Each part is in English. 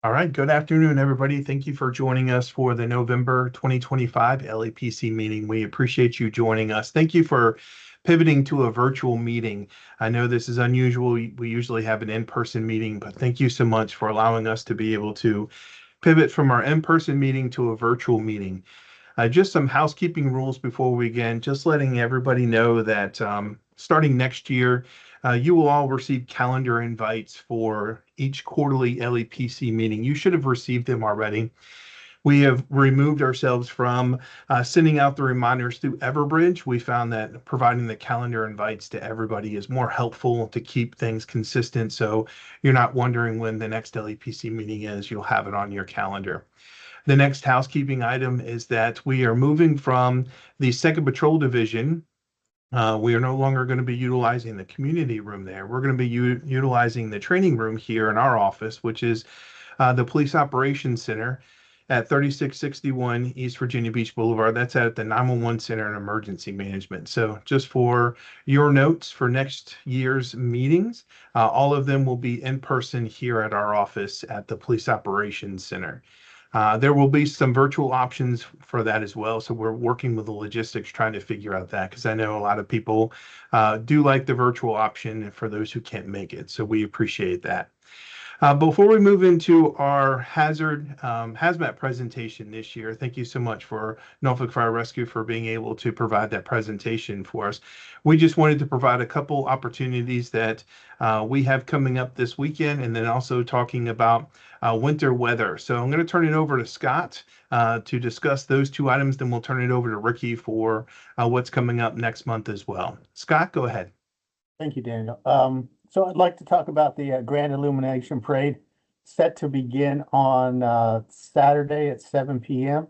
All right, good afternoon, everybody. Thank you for joining us for the November 2025 LEPC meeting. We appreciate you joining us. Thank you for pivoting to a virtual meeting. I know this is unusual. We usually have an in-person meeting, but thank you so much for allowing us to be able to pivot from our in-person meeting to a virtual meeting. Just some housekeeping rules before we begin, just letting everybody know that starting next year, you will all receive calendar invites for each quarterly LEPC meeting. You should have received them already. We have removed ourselves from sending out the reminders through Everbridge. We found that providing the calendar invites to everybody is more helpful to keep things consistent. So you're not wondering when the next LEPC meeting is, you'll have it on your calendar. The next housekeeping item is that we are moving from the Second Patrol Division. We are no longer going to be utilizing the community room there. We're going to be utilizing the training room here in our office, which is the Police Operations Center at 3661 East Virginia Beach Boulevard. That's at the 911 Center and Emergency Management. So just for your notes for next year's meetings, all of them will be in person here at our office at the Police Operations Center. There will be some virtual options for that as well. So we're working with the logistics trying to figure out that because I know a lot of people do like the virtual option for those who can't make it. So we appreciate that. Before we move into our hazmat presentation this year, thank you so much for Norfolk Fire Rescue for being able to provide that presentation for us. We just wanted to provide a couple opportunities that we have coming up this weekend, and then also talking about winter weather. So I'm going to turn it over to Scott to discuss those two items. Then we'll turn it over to Ricky for what's coming up next month as well. Scott, go ahead. Thank you, Daniel. So I'd like to talk about the Grand Illumination Parade set to begin on Saturday at 7 p.m.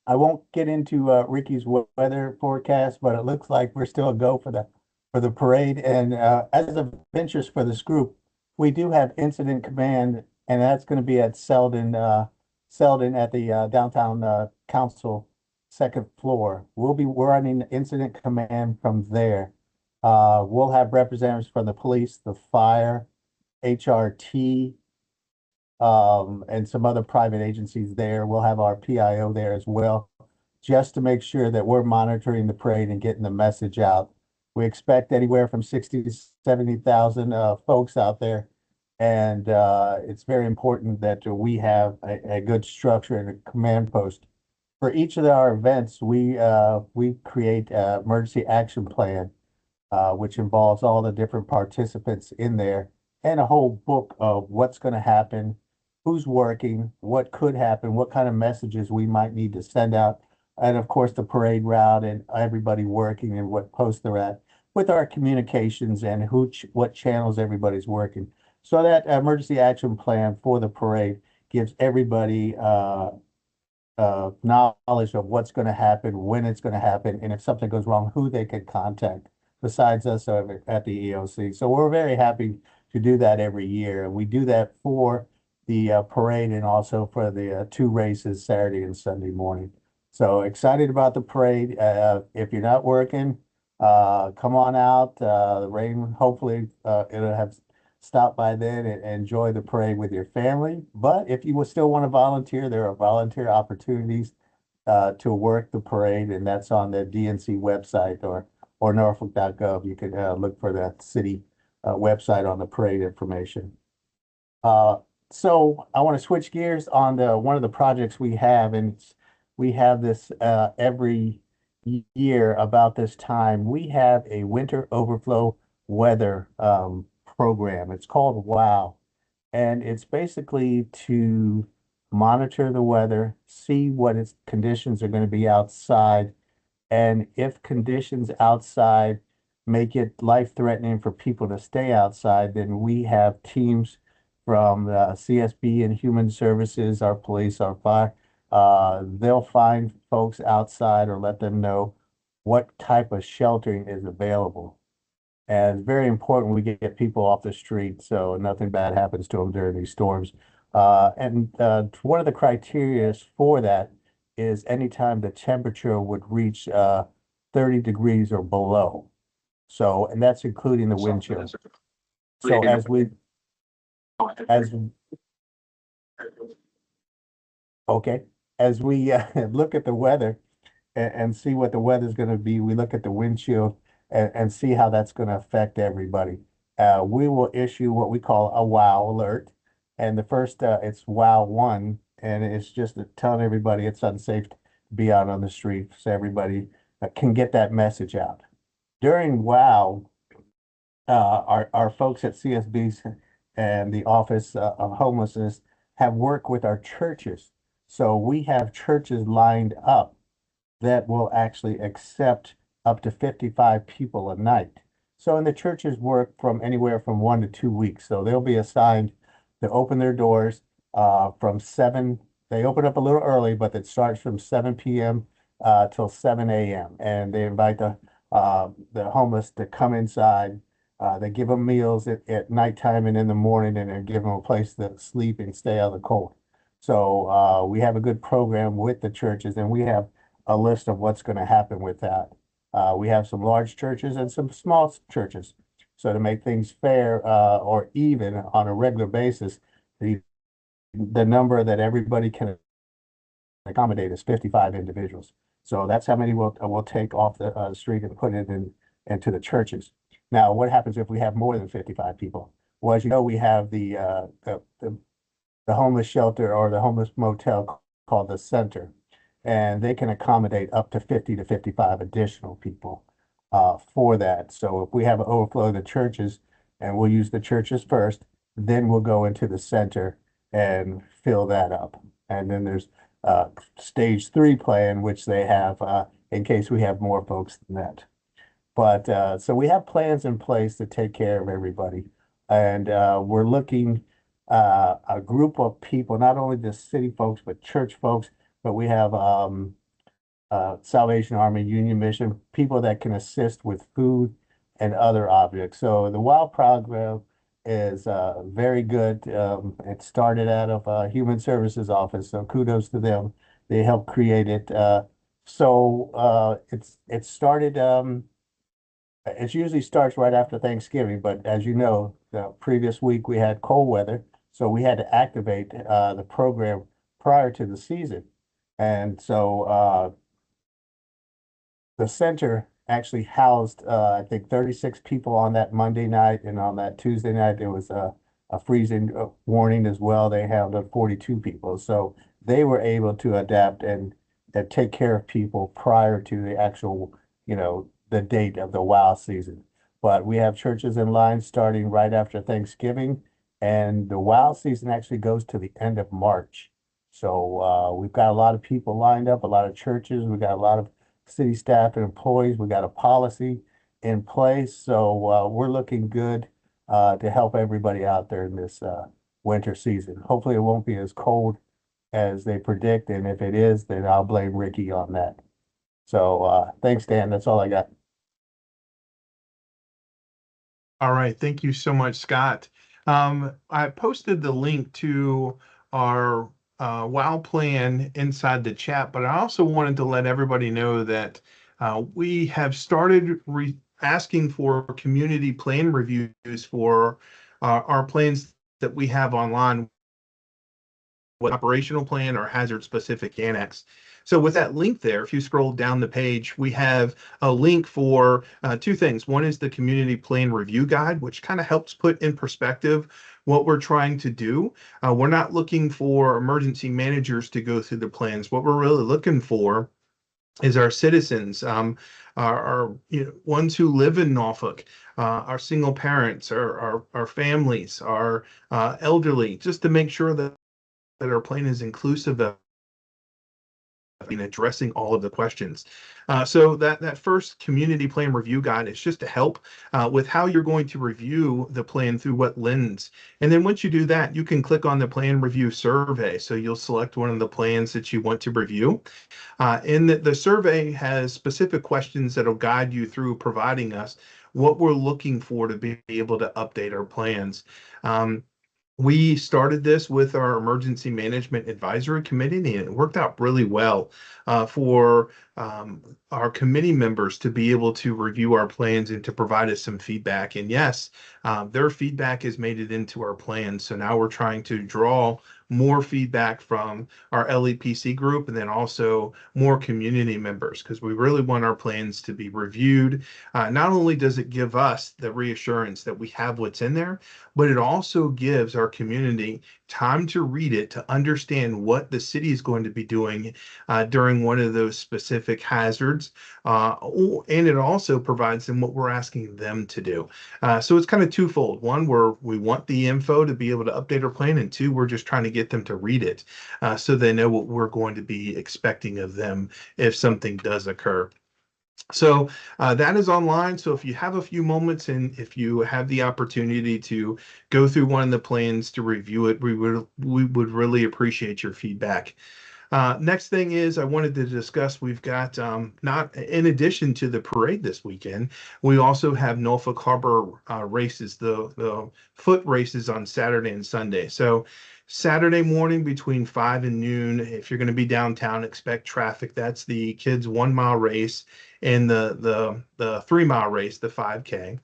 I won't get into Ricky's weather forecast, but it looks like we're still a go for the parade. And as of interest for this group, we do have incident command, and that's going to be at Selden at the downtown council second floor. We'll be running incident command from there. We'll have representatives from the police, the fire, HRT, and some other private agencies there. We'll have our PIO there as well, just to make sure that we're monitoring the parade and getting the message out. We expect anywhere from 60 to 70,000 folks out there. And it's very important that we have a good structure and a command post. For each of our events, we create an emergency action plan, which involves all the different participants in there and a whole book of what's going to happen, who's working, what could happen, what kind of messages we might need to send out, and of course the parade route and everybody working and what post they're at with our communications and what channels everybody's working. So that emergency action plan for the parade gives everybody knowledge of what's going to happen, when it's going to happen, and if something goes wrong, who they can contact besides us at the EOC. So we're very happy to do that every year. And we do that for the parade and also for the two races Saturday and Sunday morning. So excited about the parade. If you're not working, come on out. The rain, hopefully it'll have stopped by then and enjoy the parade with your family. But if you would still want to volunteer, there are volunteer opportunities to work the parade, and that's on the DNC website or norfolk.gov. You could look for that city website on the parade information. So I want to switch gears on one of the projects we have, and we have this every year about this time. We have a winter overflow weather program. It's called WOW, and it's basically to monitor the weather, see what its conditions are going to be outside, and if conditions outside make it life-threatening for people to stay outside, then we have teams from CSB and Human Services, our police, our fire. They'll find folks outside or let them know what type of sheltering is available. And it's very important we get people off the street so nothing bad happens to them during these storms. And one of the criteria for that is anytime the temperature would reach 30 degrees or below. So, and that's including the wind chill. So as Okay. As we look at the weather and see what the weather's going to be, we look at the wind chill and see how that's going to affect everybody. We will issue what we call a WOW alert. And the first, it's WOW 1, and it's just telling everybody it's unsafe to be out on the street so everybody can get that message out. During WOW, our folks at CSB's and the Office of Homelessness have worked with our churches. So we have churches lined up that will actually accept up to 55 people a night. So, and the churches work from anywhere from 1 to 2 weeks. So they'll be assigned to open their doors from 7. They open up a little early, but it starts from 7 p.m. Till 7 a.m. And they invite the homeless to come inside. They give them meals at nighttime and in the morning, and they give them a place to sleep and stay out of the cold. So we have a good program with the churches, and we have a list of what's going to happen with that. We have some large churches and some small churches. So to make things fair or even on a regular basis, the number that everybody can accommodate is 55 individuals. So that's how many we'll take off the street and put it into the churches. Now, what happens if we have more than 55 people? Well, as you know, we have the homeless shelter or the homeless motel called the center, and they can accommodate up to 50 to 55 additional people for that. So if we have an overflow of the churches, and we'll use the churches first, then we'll go into the center and fill that up. And then there's stage 3 plan, which they have in case we have more folks than that. But so we have plans in place to take care of everybody. And we're looking a group of people, not only the city folks, but church folks, but we have Salvation Army, Union Mission, people that can assist with food and other objects. So the WOW program is very good. It started out of Human Services Office, so kudos to them. They helped create it. It started. It usually starts right after Thanksgiving, but as you know, the previous week we had cold weather, so we had to activate the program prior to the season. And so the center actually housed, I think, 36 people on that Monday night, and on that Tuesday night, there was a freezing warning as well. They handled 42 people. So they were able to adapt and take care of people prior to the actual, the date of the WOW season. But we have churches in line starting right after Thanksgiving, and the WOW season actually goes to the end of March. So we've got a lot of people lined up, a lot of churches. We've got a lot of city staff and employees. We got a policy in place. So we're looking good to help everybody out there in this winter season. Hopefully it won't be as cold as they predict. And if it is, then I'll blame Ricky on that. So thanks, Dan. That's all I got. All right, thank you so much, Scott. I posted the link to our WOW plan inside the chat, but I also wanted to let everybody know that we have started asking for community plan reviews for our plans that we have online, what operational plan or hazard specific annex. So with that link there, if you scroll down the page, we have a link for two things. One is the community plan review guide, which kind of helps put in perspective what we're trying to do. We're not looking for emergency managers to go through the plans. What we're really looking for is our citizens, our ones who live in Norfolk, our single parents, our families, our elderly, just to make sure that our plan is inclusive of in addressing all of the questions. So that first community plan review guide is just to help with how you're going to review the plan through what lens. And then once you do that, you can click on the plan review survey. So you'll select one of the plans that you want to review. And the survey has specific questions that'll guide you through providing us what we're looking for to be able to update our plans. We started this with our Emergency Management Advisory Committee, and it worked out really well for our committee members to be able to review our plans and to provide us some feedback. And yes, their feedback has made it into our plans. So now we're trying to draw more feedback from our LEPC group and then also more community members because we really want our plans to be reviewed. Not only does it give us the reassurance that we have what's in there, but it also gives our community time to read it to understand what the city is going to be doing during one of those specific hazards. And it also provides them what we're asking them to do. So it's kind of twofold. One, where we want the info to be able to update our plan, and two, we're just trying to get them to read it so they know what we're going to be expecting of them if something does occur. So that is online. So if you have a few moments and if you have the opportunity to go through one of the plans to review it, we would really appreciate your feedback. Next thing is I wanted to discuss, we've got, not in addition to the parade this weekend, we also have Norfolk Harbor races, the foot races on Saturday and Sunday. So Saturday morning between 5 and noon, if you're going to be downtown, expect traffic. That's the kids 1 mile race and the 3 mile race, the 5K.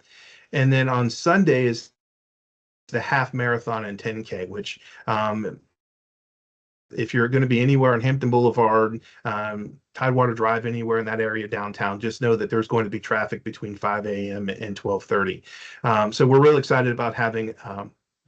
And then on Sunday is the half marathon and 10K, which if you're going to be anywhere on Hampton Boulevard, Tidewater Drive, anywhere in that area downtown, just know that there's going to be traffic between 5 a.m. and 12:30. So we're really excited about having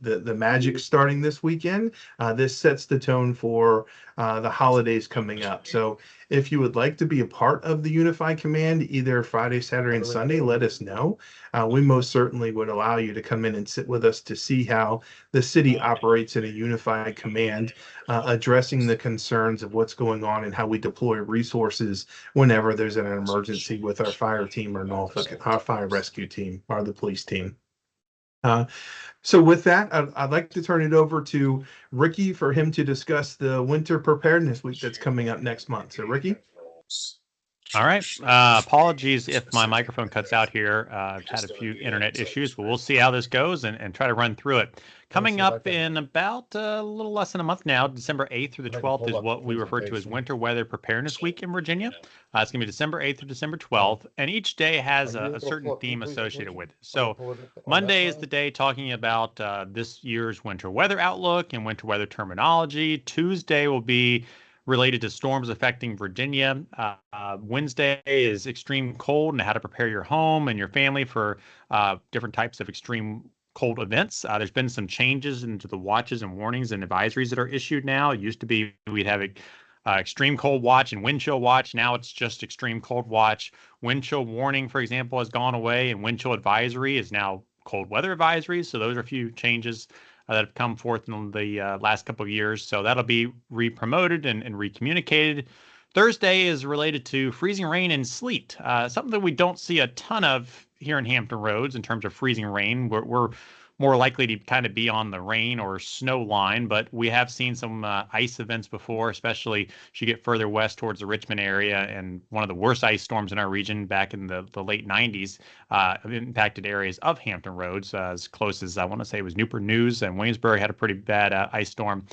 the Magic starting this weekend. This sets the tone for the holidays coming up. So if you would like to be a part of the Unified Command, either Friday, Saturday, and Sunday, let us know. We most certainly would allow you to come in and sit with us to see how the city operates in a unified command, addressing the concerns of what's going on and how we deploy resources whenever there's an emergency with our fire team or Norfolk, our fire rescue team or the police team. So with that, I'd like to turn it over to Ricky for him to discuss the Winter Preparedness Week that's coming up next month. So Ricky? All right. Apologies if my microphone cuts out here. I've had a few internet issues, but we'll see how this goes and try to run through it. Coming up in about a little less than a month now, December 8th through the 12th is what we refer to as Winter Weather Preparedness Week in Virginia. It's going to be December 8th through December 12th, and each day has a certain theme associated with it. So Monday is the day talking about this year's winter weather outlook and winter weather terminology. Tuesday will be related to storms affecting Virginia. Wednesday is extreme cold and how to prepare your home and your family for different types of extreme cold events. There's been some changes into the watches and warnings and advisories that are issued now. It used to be we'd have extreme cold watch and wind chill watch. Now it's just extreme cold watch. Wind chill warning, for example, has gone away, and wind chill advisory is now cold weather advisory. So those are a few changes that have come forth in the last couple of years. So that'll be re-promoted and re-communicated. Thursday is related to freezing rain and sleet, something that we don't see a ton of here in Hampton Roads in terms of freezing rain. We're more likely to kind of be on the rain or snow line, but we have seen some ice events before, especially as you get further west towards the Richmond area. And one of the worst ice storms in our region back in the late 90s impacted areas of Hampton Roads, as close as I want to say it was Newport News, and Williamsburg had a pretty bad ice storm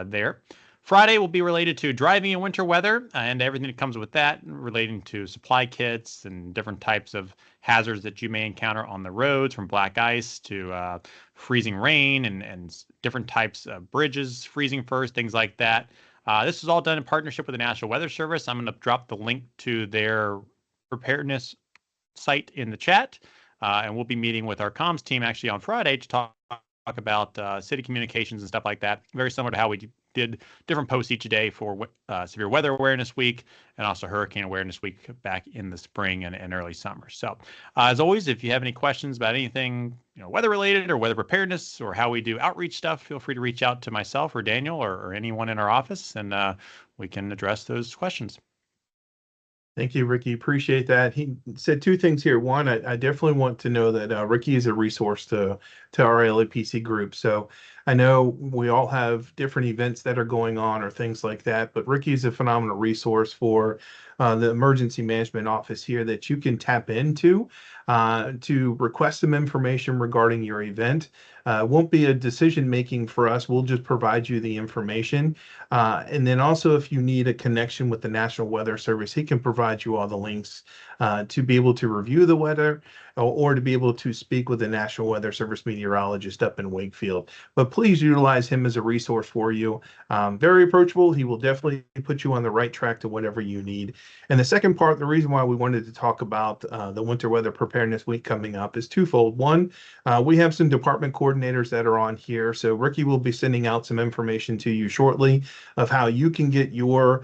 there. Friday will be related to driving in winter weather and everything that comes with that, relating to supply kits and different types of hazards that you may encounter on the roads, from black ice to freezing rain and different types of bridges freezing first, things like that. This is all done in partnership with the National Weather Service. I'm going to drop the link to their preparedness site in the chat, and we'll be meeting with our comms team actually on Friday to talk about city communications and stuff like that, very similar to how we did different posts each day for Severe Weather Awareness Week and also Hurricane Awareness Week back in the spring and early summer. So as always, if you have any questions about anything weather related or weather preparedness or how we do outreach stuff, feel free to reach out to myself or Daniel or anyone in our office, and we can address those questions. Thank you, Ricky. Appreciate that. He said two things here. One, I definitely want to know that Ricky is a resource to our LEPC group. So I know we all have different events that are going on or things like that, but Ricky is a phenomenal resource for the emergency management office here that you can tap into to request some information regarding your event. It won't be a decision making for us. We'll just provide you the information. And then also, if you need a connection with the National Weather Service, he can provide you all the links to be able to review the weather or to be able to speak with the National Weather Service meteorologist up in Wakefield. But please utilize him as a resource for you. Very approachable. He will definitely put you on the right track to whatever you need. And the second part, the reason why we wanted to talk about the Winter Weather Preparedness Week coming up is twofold. One, we have some department coordinators that are on here. So Ricky will be sending out some information to you shortly of how you can get your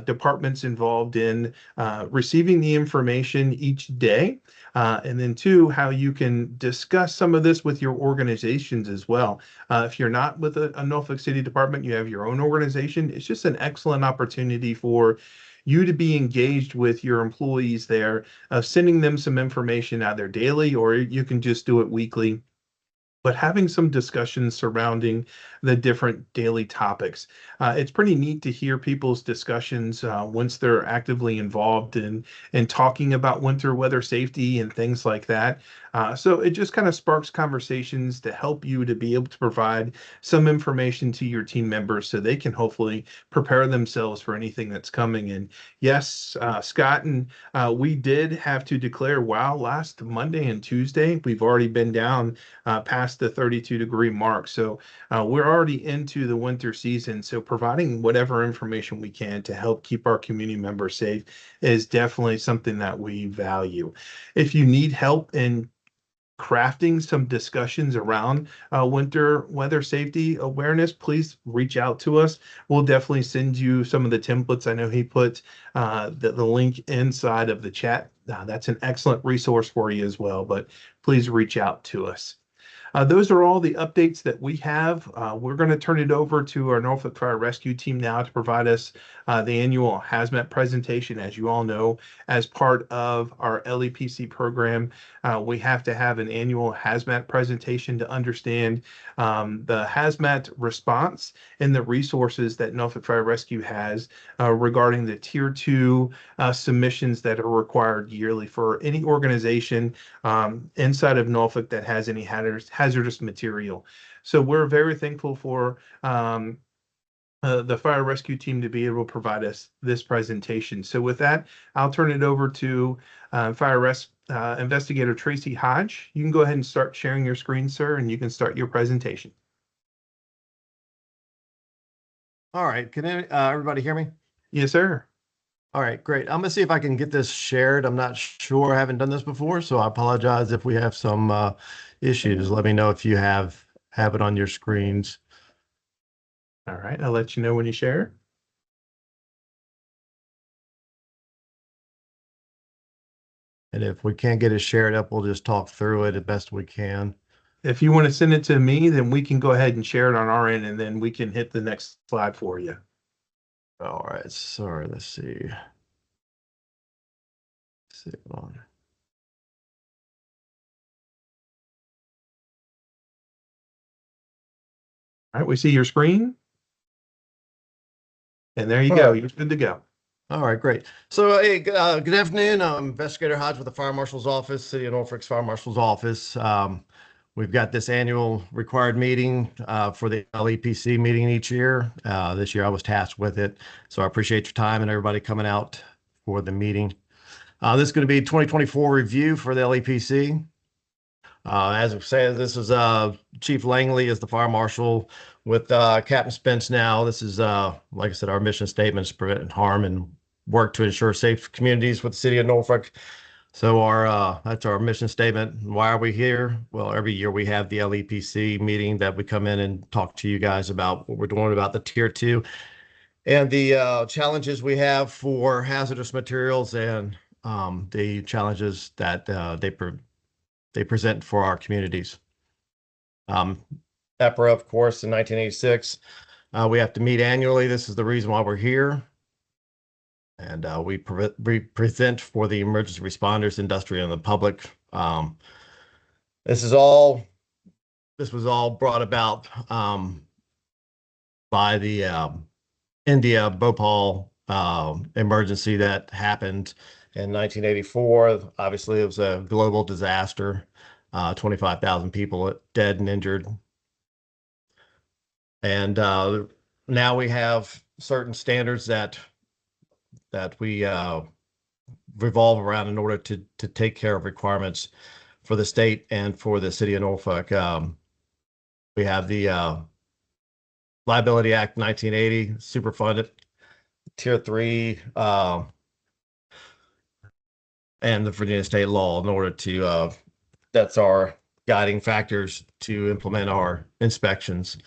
departments involved in receiving the information each day. And then two, how you can discuss some of this with your organizations as well. If you're not with a Norfolk City department, you have your own organization, it's just an excellent opportunity for you to be engaged with your employees there, sending them some information either daily or you can just do it weekly, but having some discussions surrounding the different daily topics. It's pretty neat to hear people's discussions once they're actively involved in talking about winter weather safety and things like that. So it just kind of sparks conversations to help you to be able to provide some information to your team members so they can hopefully prepare themselves for anything that's coming. And yes, Scott and we did have to declare WOW last Monday and Tuesday. We've already been down past the 32-degree mark. So we're already into the winter season. So providing whatever information we can to help keep our community members safe is definitely something that we value. If you need help in crafting some discussions around winter weather safety awareness, please reach out to us. We'll definitely send you some of the templates. I know he put the link inside of the chat. That's an excellent resource for you as well, but please reach out to us. Those are all the updates that we have. We're going to turn it over to our Norfolk Fire Rescue team now to provide us the annual hazmat presentation. As you all know, as part of our LEPC program, we have to have an annual hazmat presentation to understand the hazmat response and the resources that Norfolk Fire Rescue has regarding the Tier 2 submissions that are required yearly for any organization inside of Norfolk that has any hazardous material. So we're very thankful for the fire rescue team to be able to provide us this presentation. So with that, I'll turn it over to Investigator Tracy Hodge. You can go ahead and start sharing your screen, sir, and you can start your presentation. All right, can everybody hear me? Yes, sir. All right, great. I'm gonna see if I can get this shared. I'm not sure, I haven't done this before, so I apologize if we have some issues. Let me know if you have it on your screens. All right, I'll let you know when you share. And if we can't get it shared up, we'll just talk through it as best we can. If you want to send it to me, then we can go ahead and share it on our end, and then we can hit the next slide for you. All right, sorry, let's see. On. All right, we see your screen. And there you go. You're good to go. All right, great. So, hey, good afternoon. I'm Investigator Hodge with the Fire Marshal's Office, City of Norfolk's Fire Marshal's Office. We've got this annual required meeting for the LEPC meeting each year. This year I was tasked with it. So I appreciate your time and everybody coming out for the meeting. This is going to be 2024 review for the LEPC. As we said, this is Chief Langley is the Fire Marshal with Captain Spence now. This is, like I said, our mission statement is prevent harm and work to ensure safe communities with the City of Norfolk. So that's our mission statement. Why are we here? Well, every year we have the LEPC meeting that we come in and talk to you guys about what we're doing about the Tier 2 and the challenges we have for hazardous materials and the challenges that they present for our communities. EPRA, of course, in 1986. We have to meet annually. This is the reason why we're here. And we present for the emergency responders, industry, and the public. This was all brought about by the India Bhopal emergency that happened in 1984. Obviously, it was a global disaster. 25,000 people dead and injured. And now we have certain standards that we revolve around in order to take care of requirements for the state and for the City of Norfolk. We have the Liability Act 1980, super funded, Tier 3, and the Virginia state law in order to, that's our guiding factors to implement our inspections.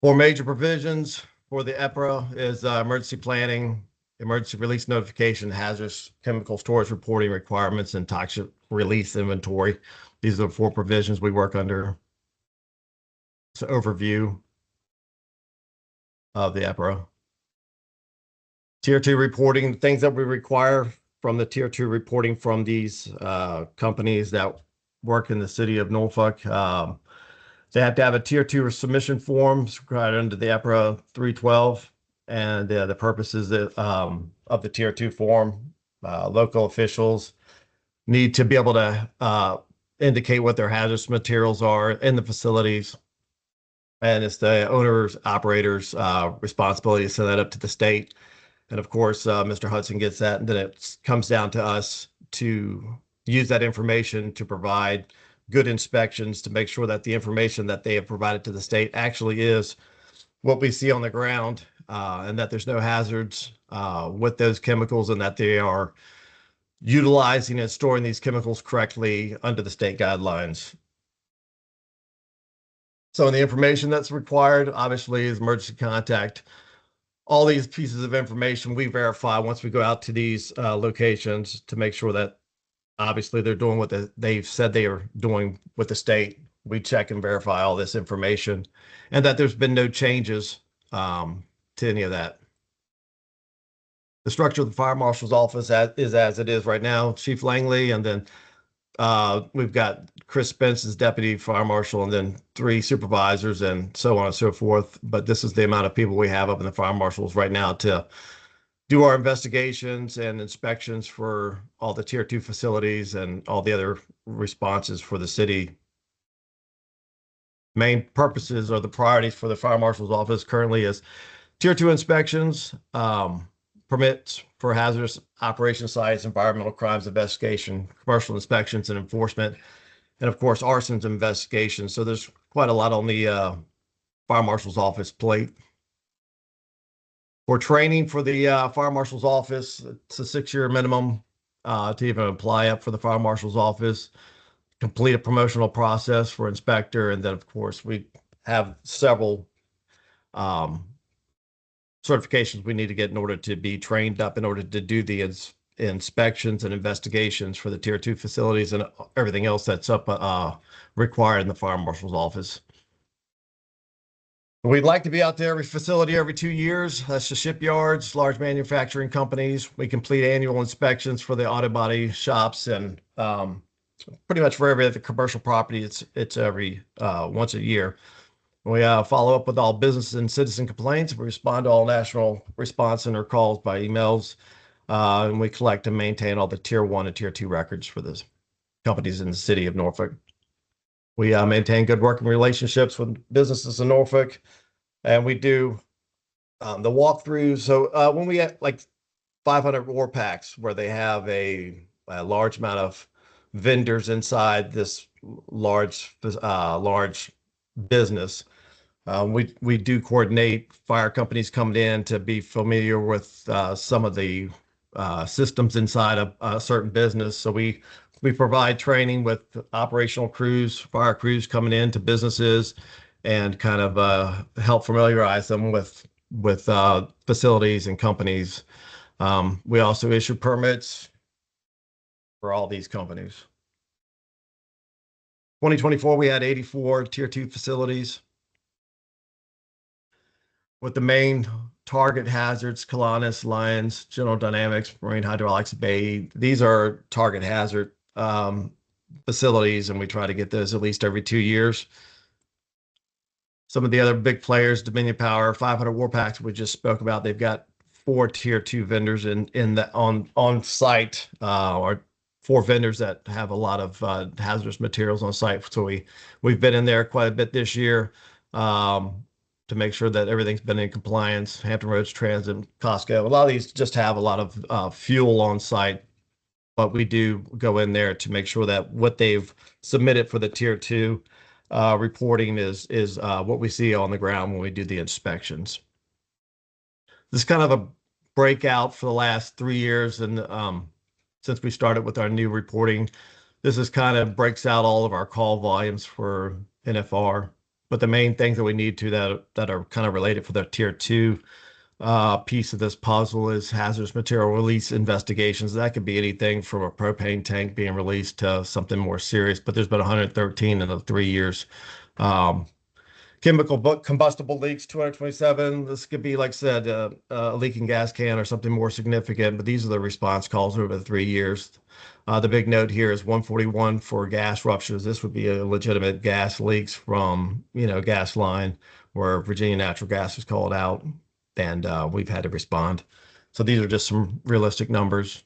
For major provisions for the EPRA is emergency planning, emergency release notification, hazardous chemical storage reporting requirements, and toxic release inventory. These are the 4 provisions we work under. It's an overview of the EPRA. Tier 2 reporting, things that we require from the Tier 2 reporting from these companies that work in the city of Norfolk. They have to have a Tier 2 submission form required under the EPRA 312. And the purposes of the Tier 2 form, local officials need to be able to indicate what their hazardous materials are in the facilities. And it's the owner's, operator's responsibility to send that up to the state. And of course, Mr. Hudson gets that, and then it comes down to us to use that information to provide good inspections to make sure that the information that they have provided to the state actually is what we see on the ground, and that there's no hazards with those chemicals, and that they are utilizing and storing these chemicals correctly under the state guidelines. So the information that's required, obviously, is emergency contact. All these pieces of information we verify once we go out to these locations to make sure that obviously they're doing what they've said they are doing with the state. We check and verify all this information, and that there's been no changes to any of that. The structure of the fire marshal's office is as it is right now. Chief Langley, and then we've got Chris Spence as deputy fire marshal, and then 3 supervisors, and so on and so forth. But this is the amount of people we have up in the fire marshals right now to do our investigations and inspections for all the Tier 2 facilities and all the other responses for the city. Main purposes or the priorities for the fire marshal's office currently is Tier 2 inspections, permits for hazardous operation sites, environmental crimes investigation, commercial inspections and enforcement, and of course, arsons investigation. So there's quite a lot on the fire marshal's office plate. For training for the fire marshal's office, it's a 6-year minimum to even apply up for the fire marshal's office. Complete a promotional process for inspector, and then of course we have several certifications we need to get in order to be trained up in order to do the inspections and investigations for the Tier 2 facilities and everything else that's up required in the fire marshal's office. We'd like to be out there every facility every 2 years. That's the shipyards, large manufacturing companies. We complete annual inspections for the auto body shops, and pretty much for every other commercial property, it's every once a year. We follow up with all business and citizen complaints. We respond to all national response center calls by emails, and we collect and maintain all the Tier 1 and Tier 2 records for the companies in the city of Norfolk. We maintain good working relationships with businesses in Norfolk, and we do the walkthroughs. So when we get like 500 war packs where they have a large amount of vendors inside this large business, we do coordinate fire companies coming in to be familiar with some of the systems inside of a certain business. So we provide training with operational crews, fire crews coming into businesses, and kind of help familiarize them with facilities and companies. We also issue permits for all these companies. 2024, we had 84 Tier 2 facilities, with the main target hazards: Colonus, Lions, General Dynamics, Marine Hydraulics, Bay. These are target hazard facilities, and we try to get those at least every 2 years. Some of the other big players: Dominion Power, 500 war packs we just spoke about. They've got 4 Tier 2 vendors on site, or 4 vendors that have a lot of hazardous materials on site. So we've been in there quite a bit this year to make sure that everything's been in compliance. Hampton Roads Transit, Costco. A lot of these just have a lot of fuel on site, but we do go in there to make sure that what they've submitted for the Tier 2 reporting is what we see on the ground when we do the inspections. This is kind of a breakout for the last 3 years, and since we started with our new reporting, this is kind of breaks out all of our call volumes for NFR. But the main things that we need to that are kind of related for the tier 2 piece of this puzzle is hazardous material release investigations. That could be anything from a propane tank being released to something more serious, but there's been 113 in the 3 years. Chemical combustible leaks, 227. This could be, like I said, a leaking gas can or something more significant, but these are the response calls over the 3 years. The big note here is 141 for gas ruptures. This would be a legitimate gas leaks from, gas line where Virginia Natural Gas is called out, and we've had to respond. So these are just some realistic numbers.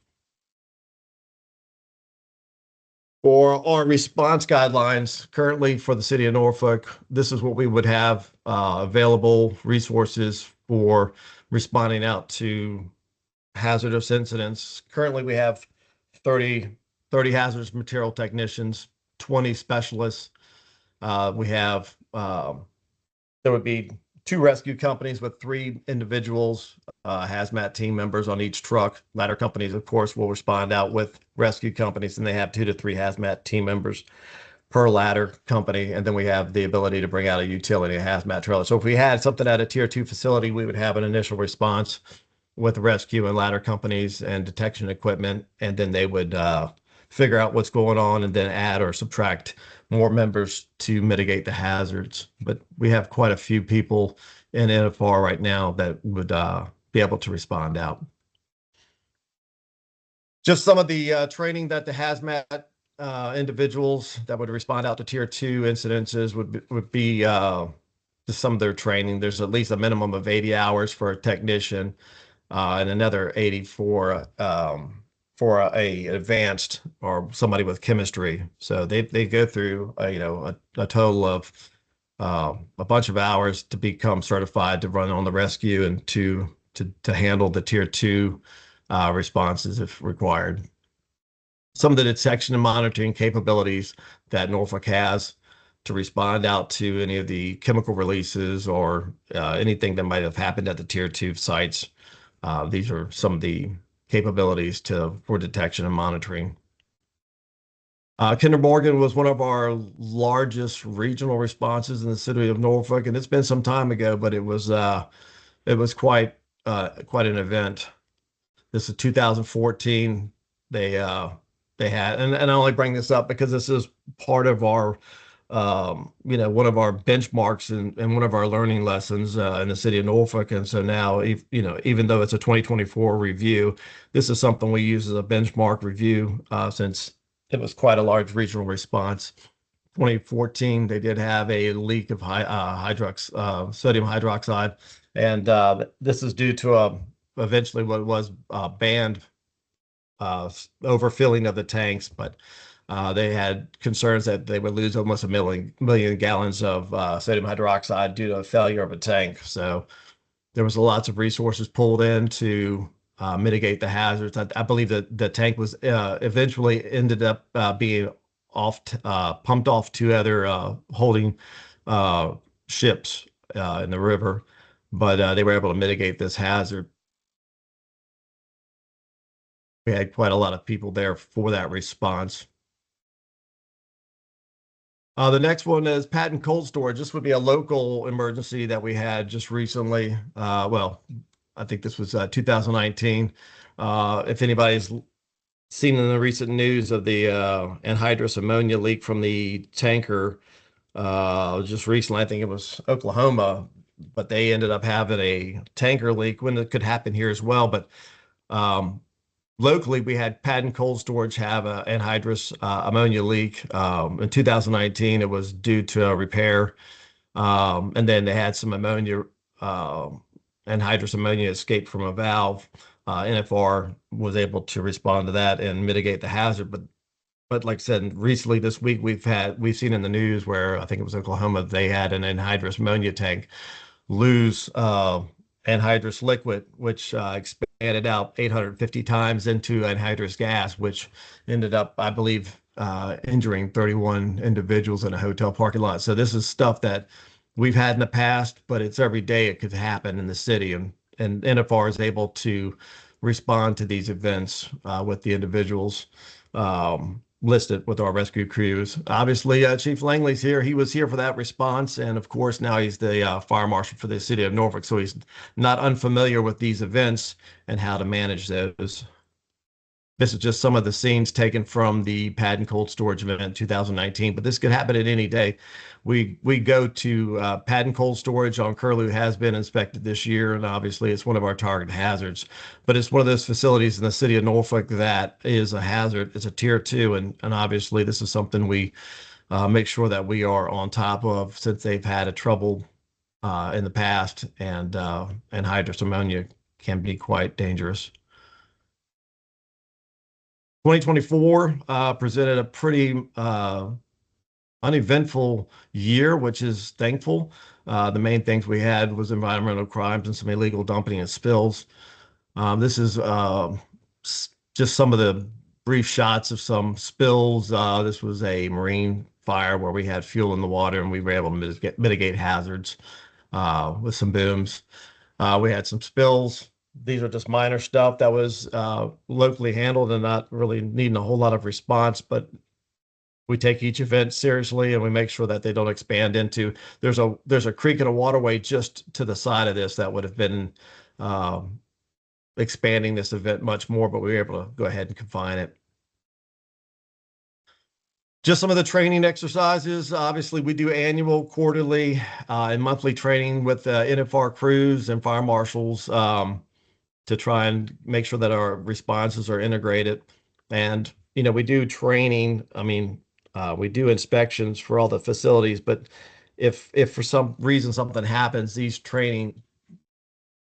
For our response guidelines, currently for the city of Norfolk, this is what we would have available resources for responding out to hazardous incidents. Currently, we have 30 hazardous material technicians, 20 specialists. We have, there would be 2 rescue companies with 3 individuals, hazmat team members on each truck. Ladder companies, of course, will respond out with rescue companies, and they have 2 to 3 hazmat team members per ladder company. And then we have the ability to bring out a utility, a hazmat trailer. So if we had something at a tier 2 facility, we would have an initial response with rescue and ladder companies and detection equipment, and then they would figure out what's going on and then add or subtract more members to mitigate the hazards. But we have quite a few people in NFR right now that would be able to respond out. Just some of the training that the hazmat individuals that would respond out to tier 2 incidences would be just some of their training. There's at least a minimum of 80 hours for a technician, and another 80 for a advanced or somebody with chemistry. So they go through a total of a bunch of hours to become certified to run on the rescue and to handle the tier 2 responses if required. Some of the detection and monitoring capabilities that Norfolk has to respond out to any of the chemical releases or anything that might have happened at the tier 2 sites. These are some of the capabilities for detection and monitoring. Kinder Morgan was one of our largest regional responses in the city of Norfolk, and it's been some time ago, but it was quite an event. This is 2014. They had, and I only bring this up because this is part of our one of our benchmarks and one of our learning lessons in the city of Norfolk. And so now, even though it's a 2024 review, this is something we use as a benchmark review since it was quite a large regional response. 2014, they did have a leak of sodium hydroxide, and this is due to eventually what was banned overfilling of the tanks, but they had concerns that they would lose almost a million gallons of sodium hydroxide due to a failure of a tank. So there was lots of resources pulled in to mitigate the hazards. I believe that the tank was eventually ended up being pumped off 2 other holding ships in the river, but they were able to mitigate this hazard. We had quite a lot of people there for that response. The next one is patent cold storage. This would be a local emergency that we had just recently. Well, I think this was 2019. If anybody's seen in the recent news of the anhydrous ammonia leak from the tanker, just recently, I think it was Oklahoma, but they ended up having a tanker leak when it could happen here as well. But locally, we had patent cold storage have an anhydrous ammonia leak. In 2019, it was due to a repair. And then they had some ammonia, anhydrous ammonia escape from a valve. NFR was able to respond to that and mitigate the hazard. But like I said, recently this week, we've seen in the news where I think it was Oklahoma, they had an anhydrous ammonia tank lose anhydrous liquid, which expanded out 850 times into anhydrous gas, which ended up, I believe, injuring 31 individuals in a hotel parking lot. So this is stuff that we've had in the past, but it's every day it could happen in the city, and NFR is able to respond to these events with the individuals listed with our rescue crews. Obviously, Chief Langley's here. He was here for that response, and of course, now he's the fire marshal for the city of Norfolk, so he's not unfamiliar with these events and how to manage those. This is just some of the scenes taken from the Pad and Cold Storage event in 2019, but this could happen at any day. We go to Pad and Cold Storage on Curlew, has been inspected this year, and obviously it's one of our target hazards. But it's one of those facilities in the city of Norfolk that is a hazard. It's a tier 2, and obviously this is something we make sure that we are on top of, since they've had a trouble in the past, and hydrous ammonia can be quite dangerous. 2024 presented a pretty uneventful year, which is thankful. The main things we had was environmental crimes and some illegal dumping and spills. This is just some of the brief shots of some spills. This was a marine fire where we had fuel in the water, and we were able to mitigate hazards with some booms. We had some spills. These are just minor stuff that was locally handled and not really needing a whole lot of response, but we take each event seriously, and we make sure that they don't expand into. There's a creek and a waterway just to the side of this that would have been expanding this event much more, but we were able to go ahead and confine it. Just some of the training exercises. Obviously, we do annual, quarterly, and monthly training with NFR crews and fire marshals to try and make sure that our responses are integrated. And, we do training. I mean, we do inspections for all the facilities, but if for some reason something happens, these trainings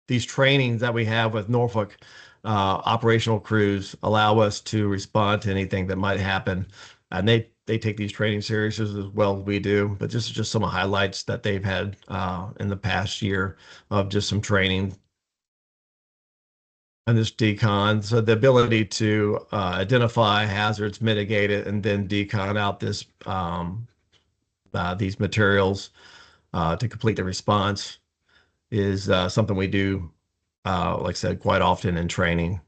that we have with Norfolk operational crews allow us to respond to anything that might happen. And they take these training seriously as well as we do. But this is just some highlights that they've had in the past year of just some training. And this decon, so the ability to identify hazards, mitigate it, and then decon out these materials to complete the response is something we do, like I said, quite often in training.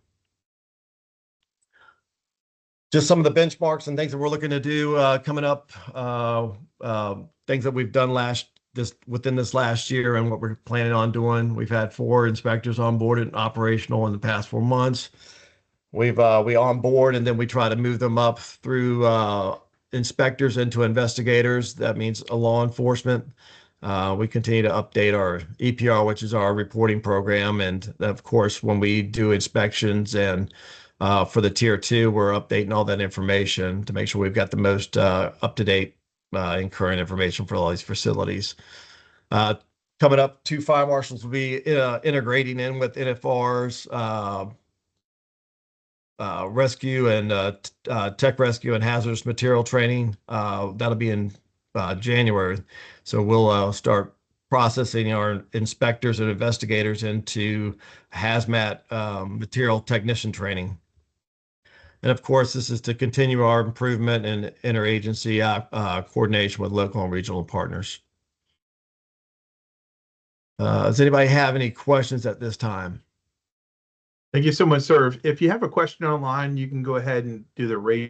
Just some of the benchmarks and things that we're looking to do coming up, things that we've done within this last year and what we're planning on doing. We've had 4 inspectors on board and operational in the past 4 months. We on board, and then we try to move them up through inspectors into investigators. That means a law enforcement. We continue to update our EPR, which is our reporting program. And of course, when we do inspections and for the tier 2, we're updating all that information to make sure we've got the most up-to-date and current information for all these facilities. Coming up, 2 fire marshals will be integrating in with NFR's rescue and tech rescue and hazardous material training. That'll be in January. So we'll start processing our inspectors and investigators into hazmat material technician training. And of course, this is to continue our improvement and interagency coordination with local and regional partners. Does anybody have any questions at this time? Thank you so much, sir. If you have a question online, you can go ahead and do the raise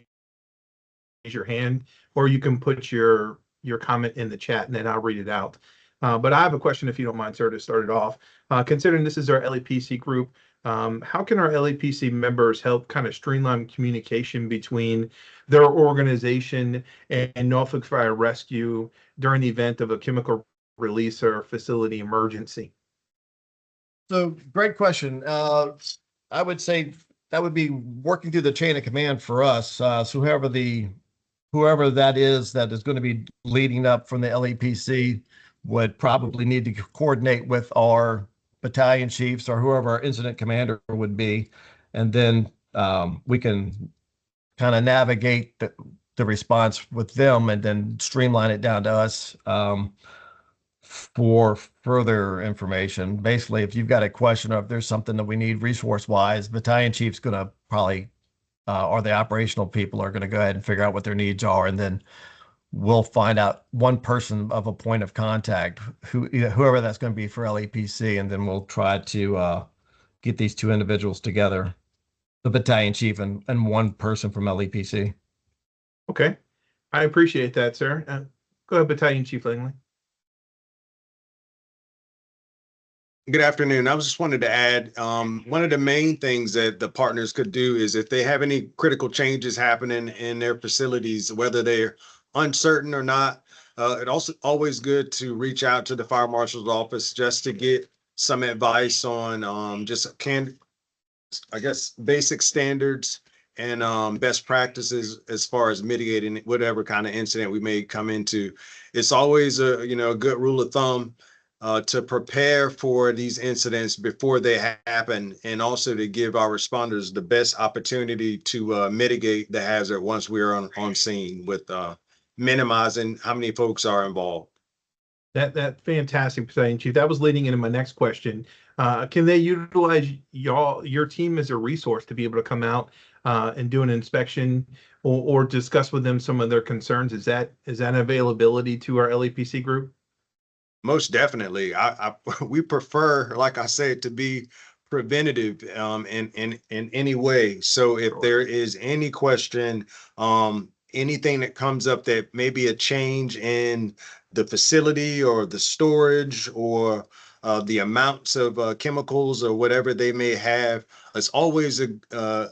your hand, or you can put your comment in the chat and then I'll read it out. But I have a question, if you don't mind, sir, to start it off. Considering this is our LEPC group, how can our LEPC members help kind of streamline communication between their organization and Norfolk Fire Rescue during the event of a chemical release or facility emergency? So great question. I would say that would be working through the chain of command for us. So whoever that is going to be leading up from the LEPC would probably need to coordinate with our battalion chiefs or whoever our incident commander would be. And then we can kind of navigate the response with them and then streamline it down to us for further information. Basically, if you've got a question or if there's something that we need resource-wise, battalion chief's going to probably or the operational people are going to go ahead and figure out what their needs are, and then we'll find out one person of a point of contact, whoever that's going to be for LEPC, and then we'll try to get these two individuals together, the battalion chief and one person from LEPC. Okay. I appreciate that, sir. Go ahead, Battalion Chief Langley. Good afternoon. I was just wanted to add, one of the main things that the partners could do is if they have any critical changes happening in their facilities, whether they're uncertain or not, it also always good to reach out to the fire marshal's office just to get some advice on I guess, basic standards and best practices as far as mitigating whatever kind of incident we may come into. It's always a good rule of thumb to prepare for these incidents before they happen, and also to give our responders the best opportunity to mitigate the hazard once we're on scene with minimizing how many folks are involved. That fantastic, Battalion Chief. That was leading into my next question. Can they utilize your team as a resource to be able to come out and do an inspection or discuss with them some of their concerns? Is that availability to our LEPC group? Most definitely. We prefer, like I said, to be preventative in any way. So if there is any question, anything that comes up that may be a change in the facility or the storage or the amounts of chemicals or whatever they may have, it's always a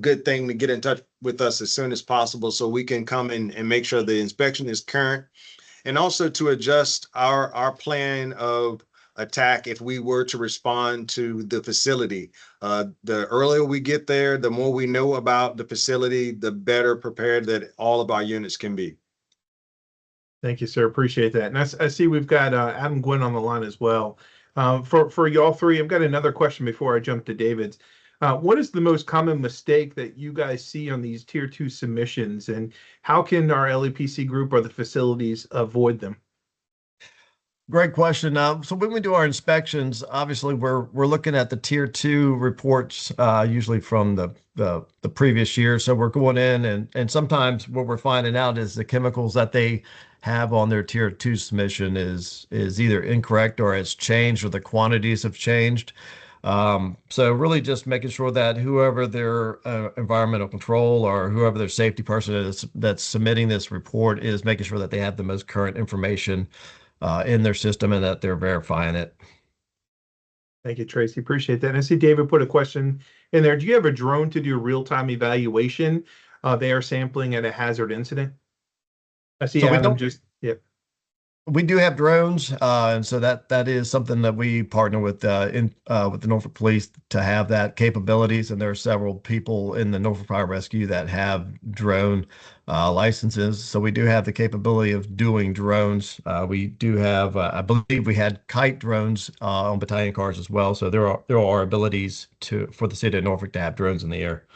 good thing to get in touch with us as soon as possible so we can come in and make sure the inspection is current, and also to adjust our plan of attack if we were to respond to the facility. The earlier we get there, the more we know about the facility, the better prepared that all of our units can be. Thank you, sir. Appreciate that. And I see we've got Adam Gwynn on the line as well. For y'all three, I've got another question before I jump to David's. What is the most common mistake that you guys see on these tier 2 submissions, and how can our LEPC group or the facilities avoid them? Great question. So when we do our inspections, obviously we're looking at the tier 2 reports, usually from the previous year. So we're going in and sometimes what we're finding out is the chemicals that they have on their tier 2 submission is either incorrect or has changed, or the quantities have changed. So really just making sure that whoever their environmental control or whoever their safety person is that's submitting this report is making sure that they have the most current information in their system and that they're verifying it. Thank you, Tracy. Appreciate that. And I see David put a question in there. Do you have a drone to do real-time evaluation of air sampling at a hazard incident? I see Adam yeah. We do have drones, and so that is something that we partner with with the Norfolk Police to have that capabilities. And there are several people in the Norfolk Fire Rescue that have drone licenses, so we do have the capability of doing drones. We do have, I believe, we had kite drones on battalion cars as well. So there are abilities for the city of Norfolk to have drones in the air.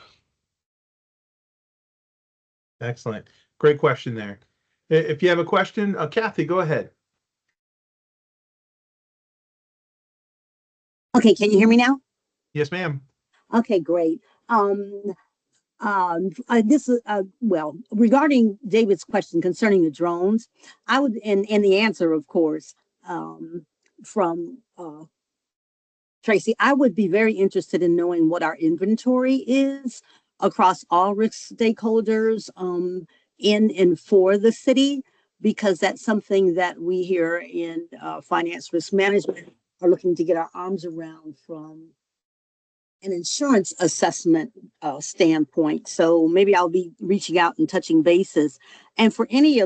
Excellent, great question there. If you have a question, Kathy, go ahead. Okay, can you hear me now? Yes, ma'am. Okay, great. This is well, regarding David's question concerning the drones, I would, and the answer, of course, from Tracy, I would be very interested in knowing what our inventory is across all risk stakeholders in and for the city, because that's something that we here in finance risk management are looking to get our arms around from an insurance assessment standpoint. So maybe I'll be reaching out and touching bases. And for any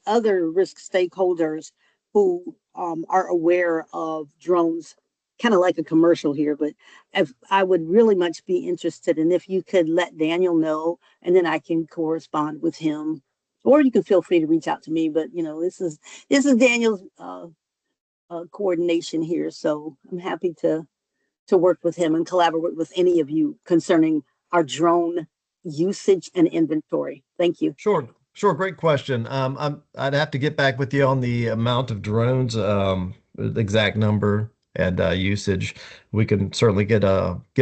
other risk stakeholders who are aware of drones, kind of like a commercial here, but if I would really much be interested in if you could let Daniel know, and then I can correspond with him, or you can feel free to reach out to me. But this is Daniel's coordination here, so I'm happy to work with him and collaborate with any of you concerning our drone usage and inventory. Thank you. Sure. Great question. I'd have to get back with you on the amount of drones, the exact number and usage. We can certainly get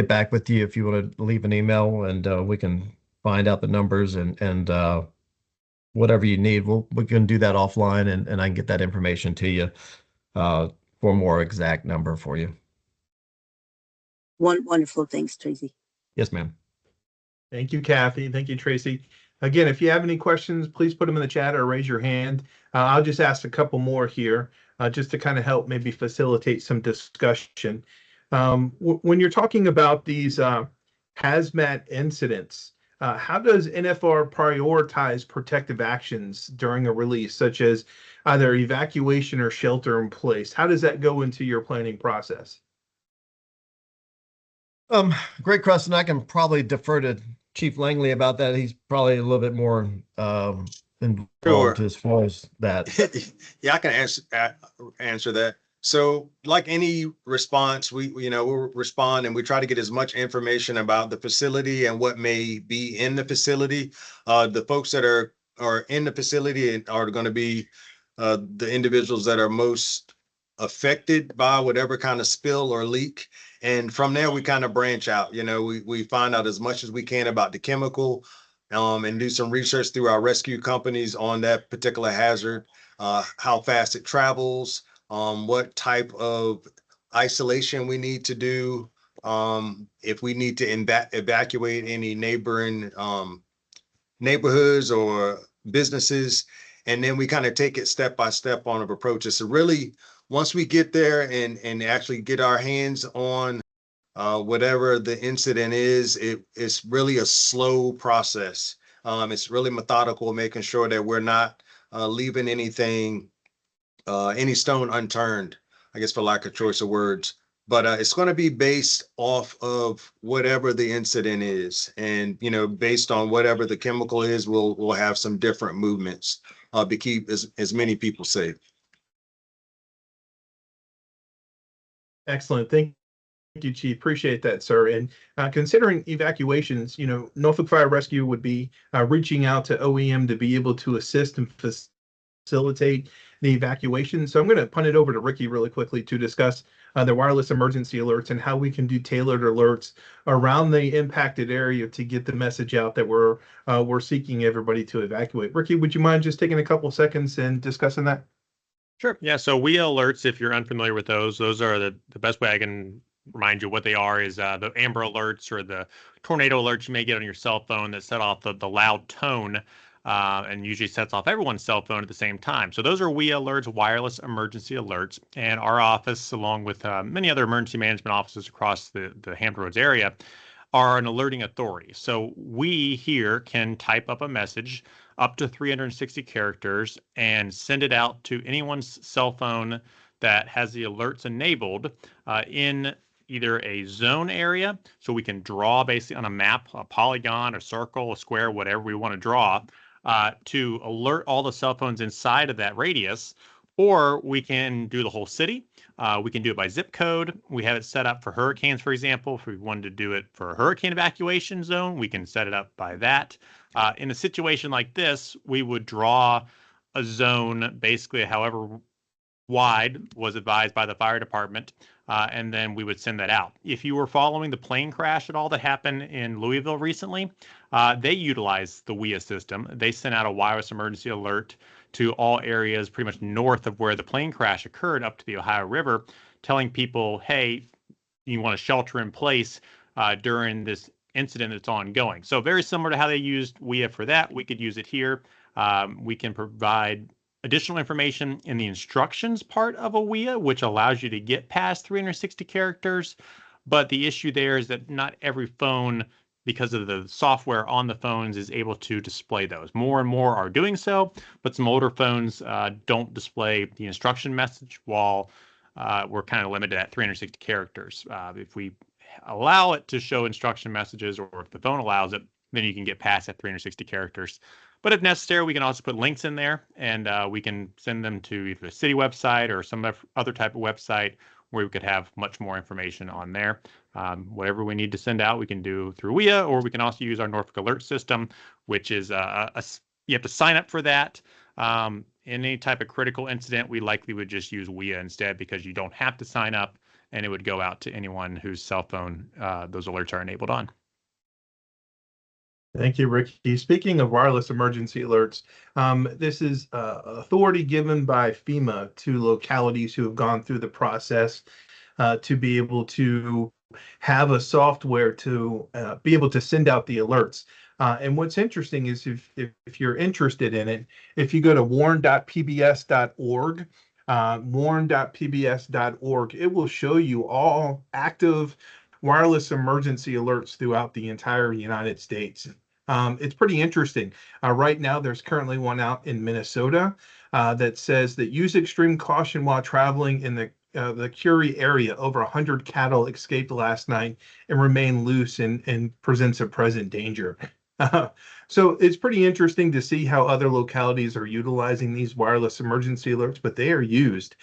back with you if you want to leave an email, and we can find out the numbers and whatever you need, we can do that offline and I can get that information to you for a more exact number for you. Wonderful. Thanks, Tracy. Yes, ma'am. Thank you, Kathy. Thank you, Tracy. Again, if you have any questions, please put them in the chat or raise your hand. I'll just ask a couple more here just to kind of help maybe facilitate some discussion. When you're talking about these hazmat incidents, how does NFR prioritize protective actions during a release, such as either evacuation or shelter in place? How does that go into your planning process? Great question. I can probably defer to Chief Langley about that. He's probably a little bit more involved Sure. as far as that. Yeah, I can answer that. So, like any response, we'll respond and we try to get as much information about the facility and what may be in the facility. The folks that are in the facility are going to be the individuals that are most affected by whatever kind of spill or leak. And from there, we kind of branch out. We find out as much as we can about the chemical, and do some research through our rescue companies on that particular hazard, how fast it travels, what type of isolation we need to do, if we need to evacuate any neighboring neighborhoods or businesses. And then we kind of take it step by step on of approaches. So really, once we get there and actually get our hands on whatever the incident is, it's really a slow process. It's really methodical, making sure that we're not leaving anything, any stone unturned, I guess, for lack of choice of words. But it's going to be based off of whatever the incident is. And, based on whatever the chemical is, we'll have some different movements to keep as many people safe. Excellent. Thank you, Chief. Appreciate that, sir. And considering evacuations, Norfolk Fire Rescue would be reaching out to OEM to be able to assist and facilitate the evacuation. So I'm going to punt it over to Ricky really quickly to discuss the wireless emergency alerts and how we can do tailored alerts around the impacted area to get the message out that we're seeking everybody to evacuate. Ricky, would you mind just taking a couple seconds and discussing that? Sure. Yeah. So WIA alerts, if you're unfamiliar with those are the best way I can remind you what they are is the Amber alerts or the tornado alerts you may get on your cell phone that set off the loud tone and usually sets off everyone's cell phone at the same time. So those are WIA alerts, wireless emergency alerts. And our office, along with many other emergency management offices across the Hampton Roads area, are an alerting authority. So we here can type up a message up to 360 characters and send it out to anyone's cell phone that has the alerts enabled in either a zone area. So we can draw basically on a map, a polygon, a circle, a square, whatever we want to draw to alert all the cell phones inside of that radius. Or we can do the whole city. We can do it by zip code. We have it set up for hurricanes, for example. If we wanted to do it for a hurricane evacuation zone, we can set it up by that. In a situation like this, we would draw a zone basically however wide was advised by the fire department, and then we would send that out. If you were following the plane crash at all that happened in Louisville recently, they utilized the WIA system. They sent out a wireless emergency alert to all areas pretty much north of where the plane crash occurred up to the Ohio River, telling people, hey, you want to shelter in place during this incident that's ongoing. So very similar to how they used WIA for that, we could use it here. We can provide additional information in the instructions part of a WIA, which allows you to get past 360 characters. But the issue there is that not every phone, because of the software on the phones, is able to display those. More and more are doing so, but some older phones don't display the instruction message while we're kind of limited at 360 characters. If we allow it to show instruction messages, or if the phone allows it, then you can get past that 360 characters. But if necessary, we can also put links in there, and we can send them to either the city website or some other type of website where we could have much more information on there. Whatever we need to send out, we can do through WIA, or we can also use our Norfolk Alert system, which is you have to sign up for that. In any type of critical incident, we likely would just use WIA instead, because you don't have to sign up, and it would go out to anyone whose cell phone those alerts are enabled on. Thank you, Ricky. Speaking of wireless emergency alerts, this is authority given by FEMA to localities who have gone through the process to be able to have a software to be able to send out the alerts. And what's interesting is if you're interested in it, if you go to warn.pbs.org, warn.pbs.org, it will show you all active wireless emergency alerts throughout the entire United States. It's pretty interesting. Right now, there's currently one out in Minnesota that says that use extreme caution while traveling in the Curie area. Over 100 cattle escaped last night and remain loose and presents a present danger. So it's pretty interesting to see how other localities are utilizing these wireless emergency alerts, but they are used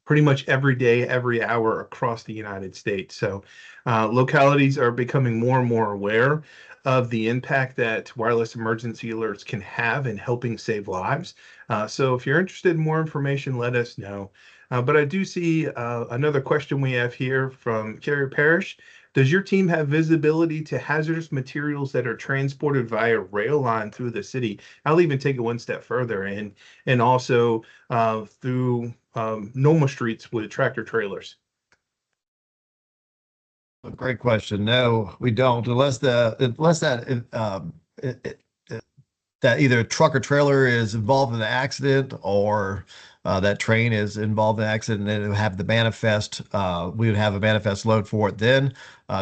pretty much every day, every hour across the United States. So localities are becoming more and more aware of the impact that wireless emergency alerts can have in helping save lives. So if you're interested in more information, let us know. But I do see another question we have here from Carrier Parish. Does your team have visibility to hazardous materials that are transported via rail line through the city? I'll even take it one step further and also through normal streets with tractor trailers. A great question. No, we don't, unless that that either a truck or trailer is involved in an accident or that train is involved in an accident and it would have the manifest, we would have a manifest load for it then.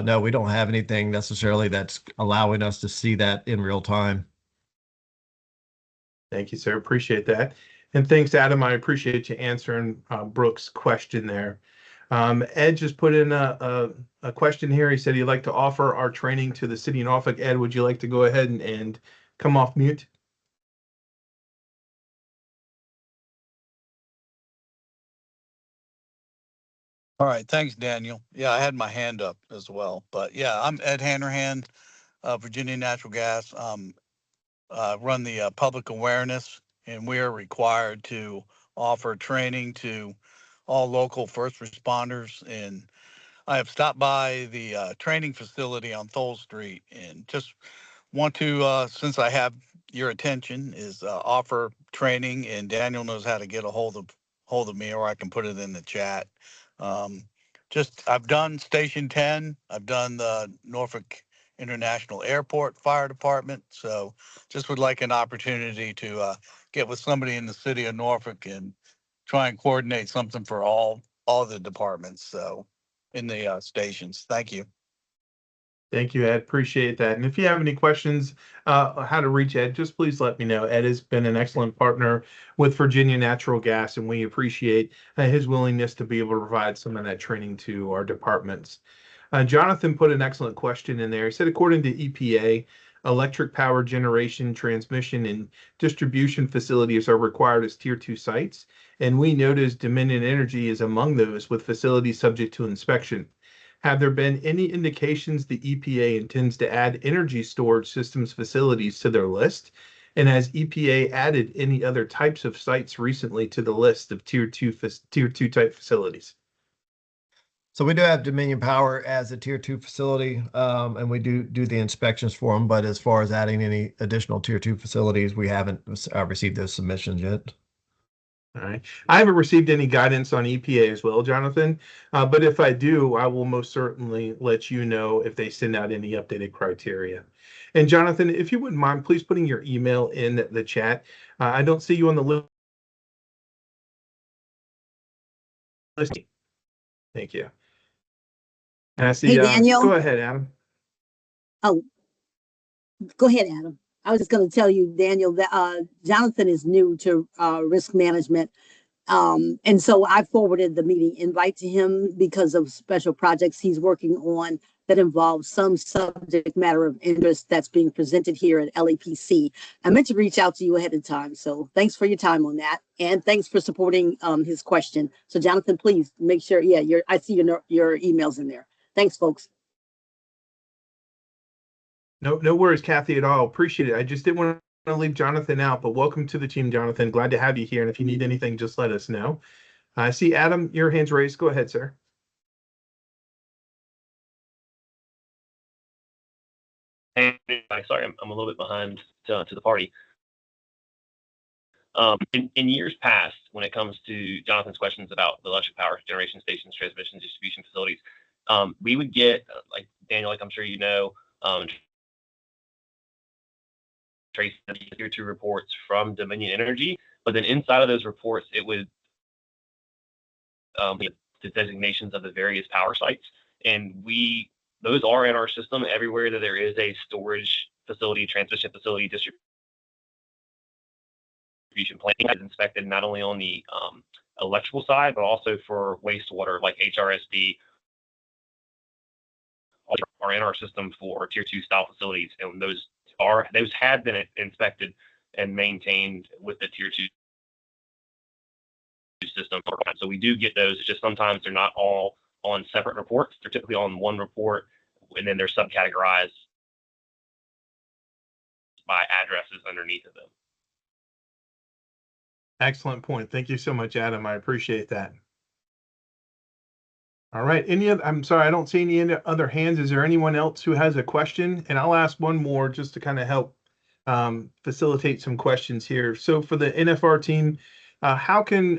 No, we don't have anything necessarily that's allowing us to see that in real time. Thank you, sir. Appreciate that. And thanks, Adam. I appreciate you answering Brooke's question there. Ed just put in a question here. He said he'd like to offer our training to the city of Norfolk. Ed, would you like to go ahead and come off mute? All right, thanks, Daniel. Yeah, I had my hand up as well, but yeah, I'm Ed Hanrahan, Virginia Natural Gas. Run the public awareness, and we are required to offer training to all local first responders. And I have stopped by the training facility on Thole Street, and just want to, since I have your attention, is offer training. And Daniel knows how to get a hold of me, or I can put it in the chat. Um, just I've done Station 10. I've done the Norfolk International Airport Fire Department. So just would like an opportunity to get with somebody in the city of Norfolk and try and coordinate something for all the departments. So in the stations. Thank you. Thank you, Ed. Appreciate that. And if you have any questions how to reach Ed, just please let me know. Ed has been an excellent partner with Virginia Natural Gas, and we appreciate his willingness to be able to provide some of that training to our departments. Jonathan put an excellent question in there. He said, according to EPA, electric power generation, transmission, and distribution facilities are required as Tier 2 sites. And we noticed Dominion Energy is among those with facilities subject to inspection. Have there been any indications the EPA intends to add energy storage systems facilities to their list? And has EPA added any other types of sites recently to the list of Tier 2 type facilities? So we do have Dominion Power as a Tier 2 facility, and we do the inspections for them. But as far as adding any additional Tier 2 facilities, we haven't received those submissions yet. All right. I haven't received any guidance on EPA as well, Jonathan. But if I do, I will most certainly let you know if they send out any updated criteria. And Jonathan, if you wouldn't mind, please putting your email in the chat. I don't see you on the list. Thank you. And I see, Hey, Daniel. go ahead, Adam. Oh, go ahead, Adam. I was just going to tell you, Daniel, that Jonathan is new to risk management. And so I forwarded the meeting invite to him because of special projects he's working on that involve some subject matter of interest that's being presented here at LEPC. I meant to reach out to you ahead of time. So thanks for your time on that. And thanks for supporting his question. So Jonathan, please make sure, I see your emails in there. Thanks, folks. No worries, Kathy, at all. Appreciate it. I just didn't want to leave Jonathan out, but welcome to the team, Jonathan. Glad to have you here. And if you need anything, just let us know. I see Adam, your hand's raised. Go ahead, sir. Hey, everybody. Sorry, I'm a little bit behind to the party. In years past, when it comes to Jonathan's questions about the electric power generation stations, transmission, distribution facilities, we would get, like Daniel, like I'm sure you know, trace tier 2 reports from Dominion Energy, but then inside of those reports, it would the designations of the various power sites, and those are in our system everywhere that there is a storage facility, transmission facility, distribution plant is inspected not only on the electrical side, but also for wastewater like HRSD are in our system for tier 2 style facilities, and those have been inspected and maintained with the tier 2 system. So we do get those. It's just sometimes they're not all on separate reports. They're typically on one report, and then they're subcategorized by addresses underneath of them. Excellent point. Thank you so much, Adam. I appreciate that. All right. I'm sorry, I don't see any other hands. Is there anyone else who has a question? And I'll ask one more just to kind of help facilitate some questions here. So for the NFR team, how can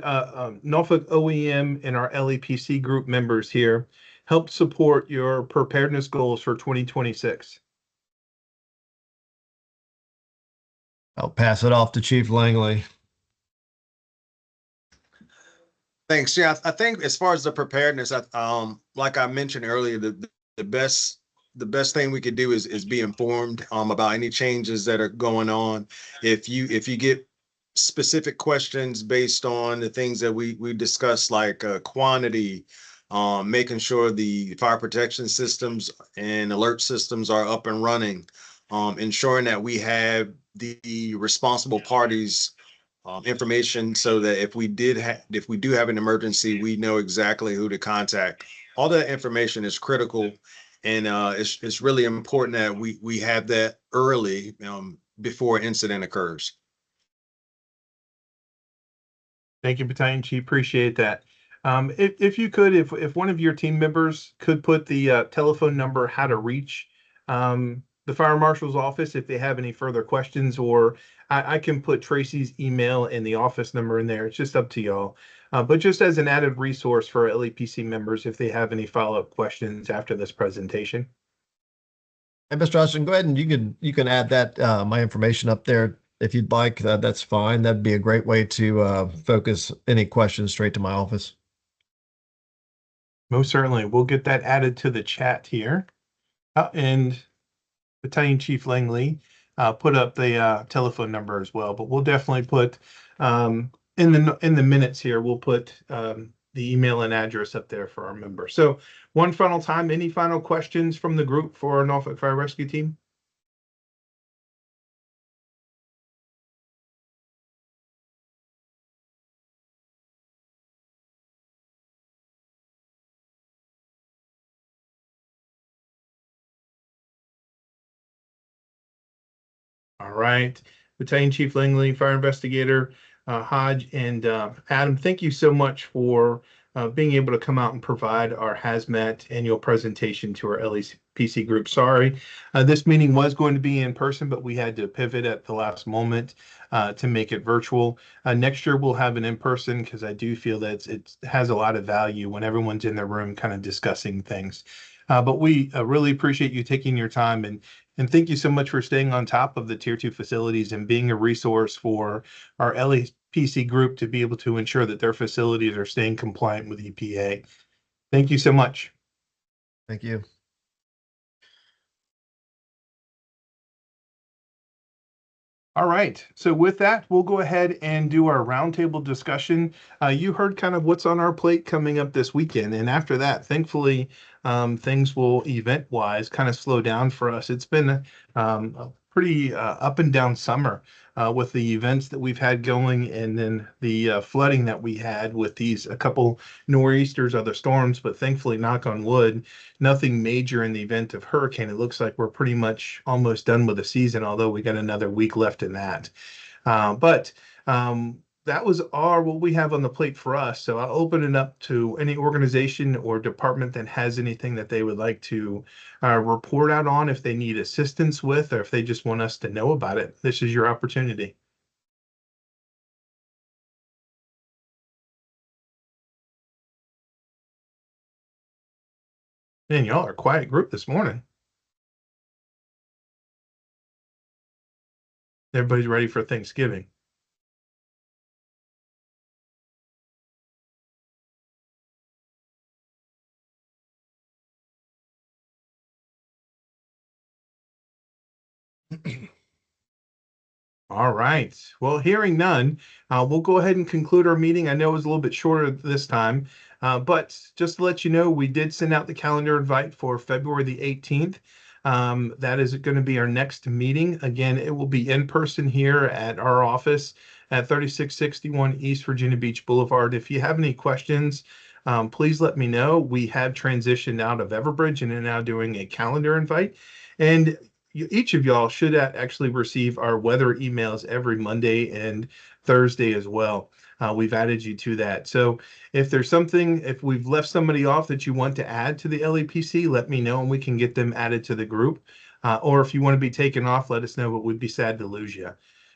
Norfolk OEM and our LEPC group members here help support your preparedness goals for 2026? I'll pass it off to Chief Langley. Thanks. Yeah, I think as far as the preparedness, like I mentioned earlier, the best thing we could do is be informed about any changes that are going on. If you get specific questions based on the things that we discussed, like quantity, making sure the fire protection systems and alert systems are up and running, ensuring that we have the responsible parties information so that if we do have an emergency, we know exactly who to contact. All that information is critical, and it's really important that we have that early before an incident occurs. Thank you, Battalion Chief. Appreciate that. If you could, if one of your team members could put the telephone number how to reach the fire marshal's office if they have any further questions, or I can put Tracy's email and the office number in there. It's just up to y'all. But just as an added resource for LEPC members, if they have any follow-up questions after this presentation. Hey, Mr. Austin, go ahead and you can add that my information up there if you'd like. That's fine. That'd be a great way to focus any questions straight to my office. Most certainly. We'll get that added to the chat here. And Battalion Chief Langley put up the telephone number as well, but we'll definitely put in the minutes here, we'll put the email and address up there for our members. So one final time, any final questions from the group for our Norfolk Fire Rescue Team? All right, Battalion Chief Langley, Fire Investigator Hodge, and Adam, thank you so much for being able to come out and provide our hazmat annual presentation to our LEPC group. Sorry, this meeting was going to be in person, but we had to pivot at the last moment to make it virtual. Next year we'll have an in-person because I do feel that it has a lot of value when everyone's in the room kind of discussing things. But we really appreciate you taking your time, and thank you so much for staying on top of the Tier 2 facilities and being a resource for our LEPC group to be able to ensure that their facilities are staying compliant with EPA. Thank you so much. Thank you. All right, so with that, we'll go ahead and do our roundtable discussion. You heard kind of what's on our plate coming up this weekend, and after that, thankfully, things will event-wise kind of slow down for us. It's been a pretty up and down summer with the events that we've had going, and then the flooding that we had with a couple nor'easters, other storms, but thankfully, knock on wood, nothing major in the event of hurricane. It looks like we're pretty much almost done with the season, although we got another week left in that. But that was what we have on the plate for us. So I'll open it up to any organization or department that has anything that they would like to report out on, if they need assistance with, or if they just want us to know about it. This is your opportunity. Man, y'all are a quiet group this morning. Everybody's ready for Thanksgiving. All right. Well, hearing none, we'll go ahead and conclude our meeting. I know it was a little bit shorter this time, but just to let you know, we did send out the calendar invite for February the 18th. That is going to be our next meeting. Again, it will be in person here at our office at 3661 East Virginia Beach Boulevard. If you have any questions, please let me know. We have transitioned out of Everbridge and are now doing a calendar invite. And each of y'all should actually receive our weather emails every Monday and Thursday as well. We've added you to that. So if there's something, if we've left somebody off that you want to add to the LEPC, let me know and we can get them added to the group. Or if you want to be taken off, let us know, but we'd be sad to lose you.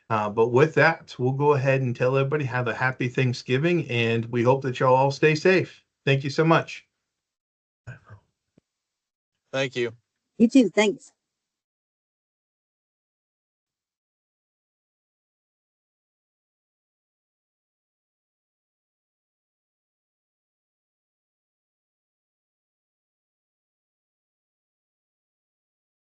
But with that, we'll go ahead and tell everybody have a happy Thanksgiving, and we hope that y'all all stay safe. Thank you so much. Thank you. You too. Thanks.